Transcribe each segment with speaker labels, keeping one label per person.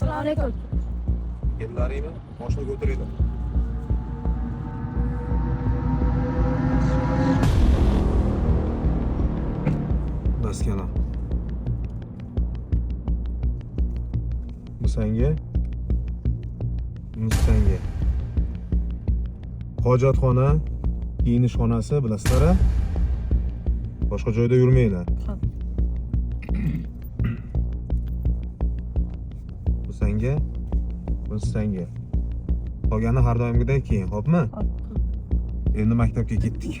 Speaker 1: Assalomu alaykum.
Speaker 2: Ketlaringmi? Mashinaga o'tiringlar. Maskana. Bu senga. Bu senga. Hojatxona, kiyinish xonasi bilasizlar-a? Boshqa joyda yurmanglar. Bu senga. Bu senga. Qolgani har doimgidek keyin, xo'pmi? Endi maktabga ketdik.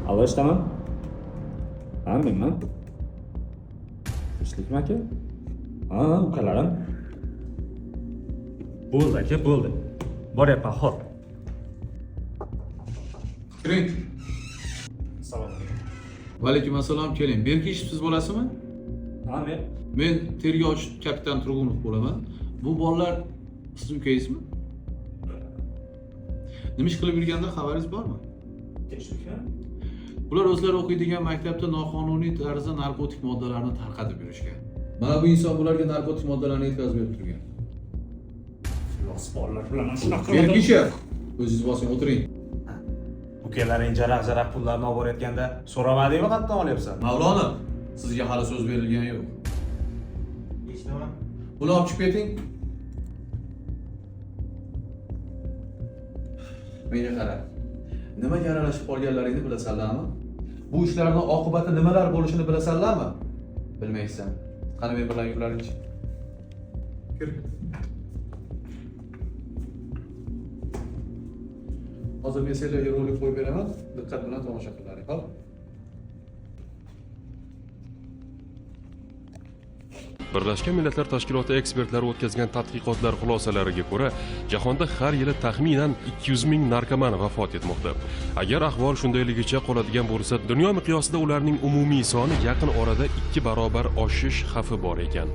Speaker 3: Alo, eshitaman. Ha, menman. Tinchlikmi aka? Ha, ukalarim. Bo'ldi aka, bo'ldi. Boryapman, xo'p.
Speaker 4: Kiring.
Speaker 3: Salom.
Speaker 4: Va alaykum assalom, keling. Berk ishsiz bo'lasizmi?
Speaker 3: Ha, men.
Speaker 4: Men tergovchi kapitan Turg'unov bo'laman. Bu bolalar siz ukangizmi? Nima ish qilib yurganidan xabaringiz bormi?
Speaker 3: Tinchlikmi?
Speaker 4: Ular o'zlari o'qiydigan maktabda noqonuniy tarzda narkotik moddalarni tarqatib yurishgan. Mana bu inson bularga narkotik moddalarni yetkazib berib turgan.
Speaker 3: Los bolalar bilan shunaqa
Speaker 4: Berk ishi. O'zingiz bosing, o'tiring.
Speaker 3: Ukalaring jaraq-jaraq pullarni olib borayotganda so'ramadingmi, qayerdan olyapsan?
Speaker 4: Mavlona, sizga hali so'z berilgani yo'q.
Speaker 2: Eshitaman.
Speaker 4: Buni olib chiqib keting. Menga qara. Nimaga aralashib qolganlaringni bilasanlarmi? Bu ishlarning oqibati nimalar bo'lishini bilasanlarmi? Bilmaysan. Qani men bilan yurlaringchi. Kir. Hozir men sizlarga rolik qo'yib beraman. Diqqat bilan tomosha qilaring, xo'p?
Speaker 5: Birlashgan Millatlar Tashkiloti ekspertlari o'tkazgan tadqiqotlar xulosalariga ko'ra, jahonda har yili taxminan 200 ming narkoman vafot etmoqda. Agar ahvol shundayligicha qoladigan bo'lsa, dunyo miqyosida ularning umumiy soni yaqin orada 2 barobar oshish xavfi bor ekan.